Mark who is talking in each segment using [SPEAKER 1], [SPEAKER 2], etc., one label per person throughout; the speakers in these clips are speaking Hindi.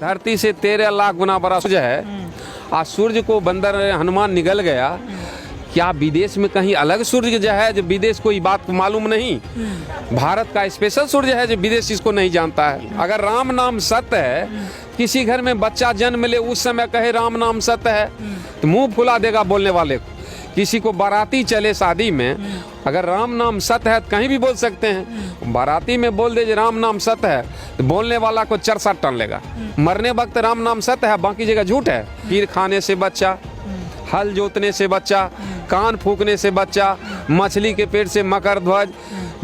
[SPEAKER 1] धरती से 13 लाख गुना बड़ा सूर्य है। आज सूर्य को बंदर हनुमान निगल गया। क्या विदेश में कहीं अलग सूर्य जो है, जो विदेश को ये बात को मालूम नहीं? भारत का स्पेशल सूर्य है जो विदेश इसको नहीं जानता है। अगर राम नाम सत्य है, किसी घर में बच्चा जन्म ले उस समय कहे राम नाम सत्य है तो मुंह फुला देगा बोलने वाले को। किसी को बाराती चले शादी में, अगर राम नाम सत्य है तो कहीं भी बोल सकते हैं। बाराती में बोल दे राम नाम सत्य है तो बोलने वाला को 4-7 टन लेगा। मरने वक्त राम नाम सत्य है, बाकी जगह झूठ है। खीर खाने से बच्चा, हल जोतने से बच्चा, कान फूकने से बच्चा, मछली के पेट से मकर ध्वज।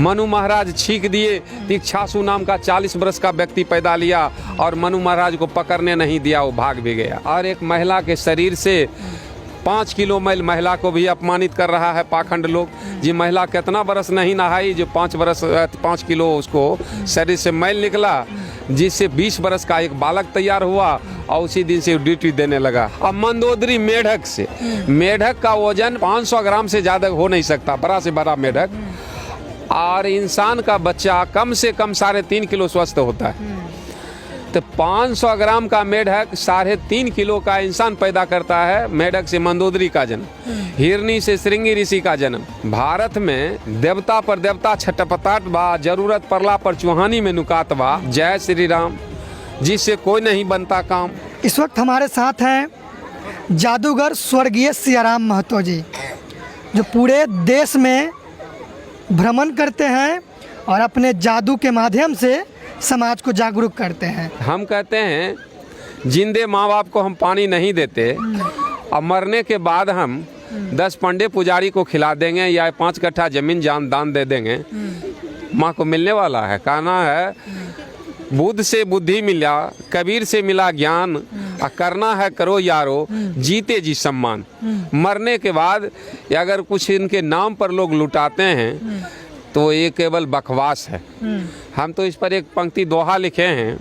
[SPEAKER 1] मनु महाराज छींक दिए, इक्षासु नाम का 40 वर्ष का व्यक्ति पैदा लिया और मनु महाराज को पकड़ने नहीं दिया, वो भाग भी गया। और एक महिला के शरीर से 5 किलो मैल महिला को भी अपमानित कर रहा है पाखंड लोग। जी महिला कितना बरस नहीं नहाई जो 5 किलो उसको शरीर से मैल निकला, जिससे 20 बरस का एक बालक तैयार हुआ और उसी दिन से ड्यूटी देने लगा। अब मंदोदरी मेढक से, मेढक का वजन 500 ग्राम से ज़्यादा हो नहीं सकता, बड़ा से बड़ा मेढक। और इंसान का बच्चा कम से कम 3.5 किलो स्वस्थ होता है। तो 500 ग्राम का मेढक 3.5 किलो का इंसान पैदा करता है। मेढक से मंदोदरी का जन्म, हिरनी से श्रृंगी ऋषि का जन्म। भारत में देवता पर देवता छटपटाट बा, जरूरत पड़ला पर चुहानी में नुकात बा। जय श्री राम, जिससे कोई नहीं बनता काम।
[SPEAKER 2] इस वक्त हमारे साथ हैं जादूगर स्वर्गीय सियाराम महतो जी, जो पूरे देश में भ्रमण करते हैं और अपने जादू के माध्यम से समाज को जागरूक करते हैं।
[SPEAKER 1] हम कहते हैं जिंदे माँ बाप को हम पानी नहीं देते और मरने के बाद हम 10 पंडे पुजारी को खिला देंगे या 5 कट्ठा जमीन दान दे देंगे, माँ को मिलने वाला है। कहना है बुद्ध से बुद्धि मिला, कबीर से मिला ज्ञान, और करना है करो यारो, जीते जी सम्मान। मरने के बाद अगर कुछ इनके नाम पर लोग लुटाते हैं तो ये केवल बकवास है। हम तो इस पर एक पंक्ति दोहा लिखे हैं,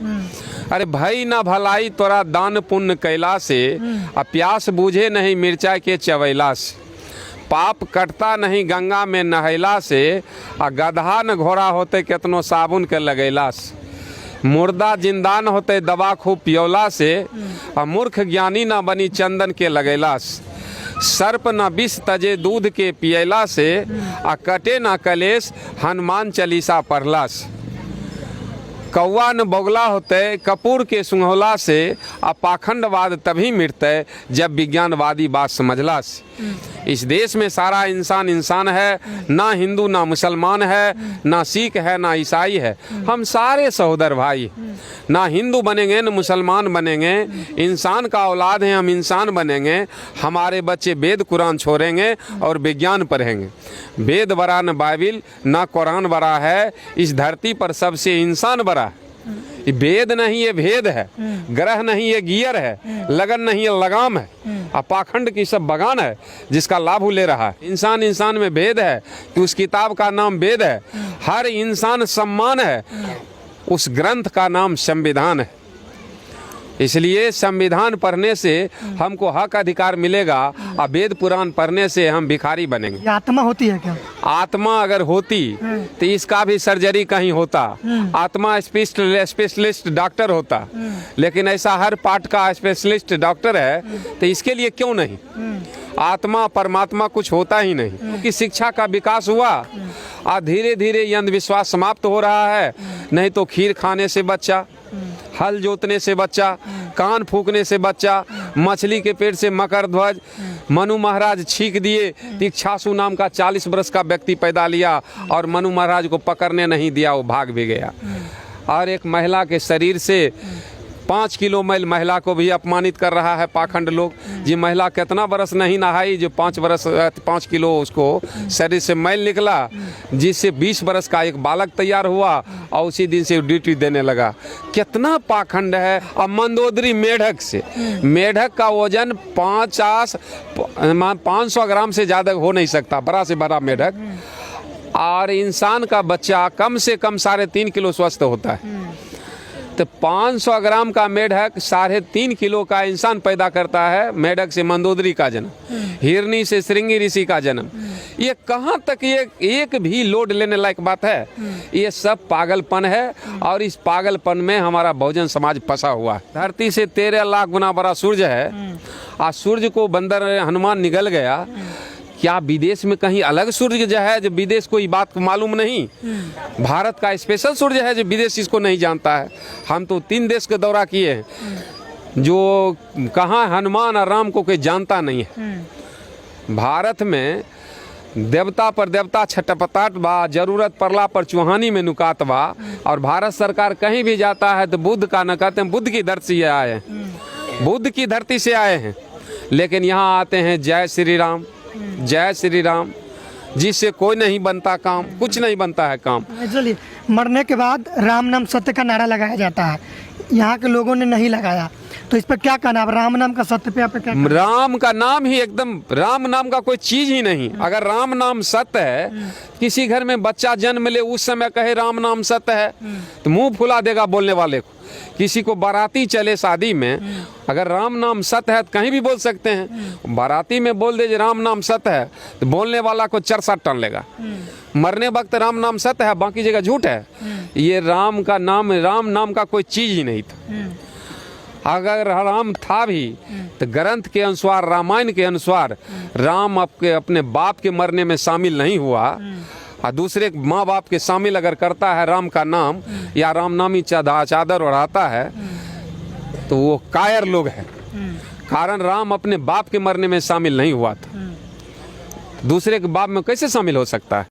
[SPEAKER 1] अरे भाई ना भलाई तोरा दान पुण्य कैला से, आ प्यास बूझे नहीं मिर्चा के चवैला से। पाप कटता नहीं गंगा में नहैला से, आ गधा न घोड़ा होते केतनो साबुन के लगैला से। मुर्दा जिंदान होते दवा खूब पियोला से, आ मूर्ख ज्ञानी ना बनी चंदन के लगैला से। सर्प न विष तजे दूध के पियला से, आ कटे न कलेश हनुमान चालीसा पढ़ला से। कौआ न बगुला होते कपूर के सुंघला से, आ पाखंडवाद तभी मिटते जब विज्ञानवादी बात समझला से। इस देश में सारा इंसान इंसान है, ना हिंदू ना मुसलमान है, ना सिख है ना ईसाई है, हम सारे सहोदर भाई। ना हिंदू बनेंगे न मुसलमान बनेंगे, इंसान का औलाद है, हम इंसान बनेंगे। हमारे बच्चे वेद कुरान छोड़ेंगे और विज्ञान पढ़ेंगे। वेद बड़ा न बाइबिल ना कुरान बड़ा है, इस धरती पर सबसे इंसान बड़ा है। ये वेद नहीं ये भेद है, ग्रह नहीं ये गियर है, लगन नहीं ये लगाम है, पाखंड की सब बगान है जिसका लाभ ले रहा है। इंसान इंसान में भेद है कि उस किताब का नाम वेद है। हर इंसान सम्मान है, उस ग्रंथ का नाम संविधान है। इसलिए संविधान पढ़ने से हमको हक अधिकार मिलेगा और वेद पुराण पढ़ने से हम भिखारी बनेंगे।
[SPEAKER 2] ये आत्मा होती है क्या?
[SPEAKER 1] आत्मा अगर होती तो इसका भी सर्जरी कहीं होता, आत्मा स्पेशलिस्ट डॉक्टर होता। लेकिन ऐसा हर पार्ट का स्पेशलिस्ट डॉक्टर है तो इसके लिए क्यों नहीं? आत्मा परमात्मा कुछ होता ही नहीं, क्योंकि शिक्षा का विकास हुआ और धीरे धीरे ये अंधविश्वास समाप्त हो रहा है। नहीं तो खीर खाने से बच्चा, हल जोतने से बच्चा, कान फूकने से बच्चा, मछली के पेट से मकर ध्वज। मनु महाराज छींक दिए, इक्षासु नाम का 40 वर्ष का व्यक्ति पैदा लिया और मनु महाराज को पकड़ने नहीं दिया, वो भाग भी गया। और एक महिला के शरीर से 5 किलो मैल महिला को भी अपमानित कर रहा है पाखंड लोग। जी महिला कितना बरस नहीं नहाई जो 5 किलो उसको शरीर से मैल निकला, जिससे 20 बरस का एक बालक तैयार हुआ और उसी दिन से ड्यूटी देने लगा। कितना पाखंड है। अब मंदोदरी मेढक से, मेढक का वजन 500 ग्राम से ज़्यादा हो नहीं सकता, बड़ा से बड़ा मेढक। और इंसान का बच्चा कम से कम 3.5 किलो स्वस्थ होता है। तो 500 ग्राम का मेढक 3.5 किलो का इंसान पैदा करता है। मेढक से मंदोदरी का जन्म, हिरनी से श्रृंगी ऋषि का जन्म। ये कहाँ तक ये एक भी लोड लेने लायक बात है? ये सब पागलपन है और इस पागलपन में हमारा बहुजन समाज फंसा हुआ है। धरती से 13 लाख गुना बड़ा सूर्य है। आज सूर्य को बंदर हनुमान निगल गया। क्या विदेश में कहीं अलग सूर्य जो है, जो विदेश को ये बात को मालूम नहीं? भारत का स्पेशल सूर्य है जो विदेश इसको नहीं जानता है। हम तो 3 देश का दौरा किए हैं, जो कहाँ हनुमान और राम को कोई जानता नहीं है। भारत में देवता पर देवता छटपटाट बा, जरूरत पड़ला पर चूहानी में नुकात बा। और भारत सरकार कहीं भी जाता है तो बुद्ध का न कहते हैं, बुद्ध की धरती से आए हैं, बुद्ध की धरती से आए हैं। लेकिन यहाँ आते हैं जय श्री राम, जय श्री राम, जिससे कोई नहीं बनता काम, कुछ नहीं बनता है काम।
[SPEAKER 2] चलिए, मरने के बाद राम नाम सत्य का नारा लगाया जाता है, यहाँ के लोगों ने नहीं लगाया, तो इस पर क्या कहना है? राम नाम का सत्य पे आप क्या कहना? राम
[SPEAKER 1] का नाम ही एकदम, राम नाम का कोई चीज ही नहीं। अगर राम नाम सत्य है, किसी घर में बच्चा जन्म ले उस समय कहे राम नाम सत्य है तो मुंह फुला देगा बोलने वाले को। किसी को बाराती चले शादी में, अगर राम नाम सत्य है तो कहीं भी बोल सकते हैं। बाराती में बोल दे राम नाम सत्य है तो बोलने वाला को 4-7 टन लेगा। मरने वक्त राम नाम सत्य है, बाकी जगह झूठ है। ये राम नाम का कोई चीज ही नहीं था। अगर राम था भी तो ग्रंथ के अनुसार, रामायण के अनुसार राम अपने बाप के मरने में शामिल नहीं हुआ। और दूसरे माँ बाप के शामिल अगर करता है राम का नाम या राम नामी चादर ओढ़ाता है तो वो कायर लोग हैं। कारण राम अपने बाप के मरने में शामिल नहीं हुआ था, दूसरे के बाप में कैसे शामिल हो सकता है?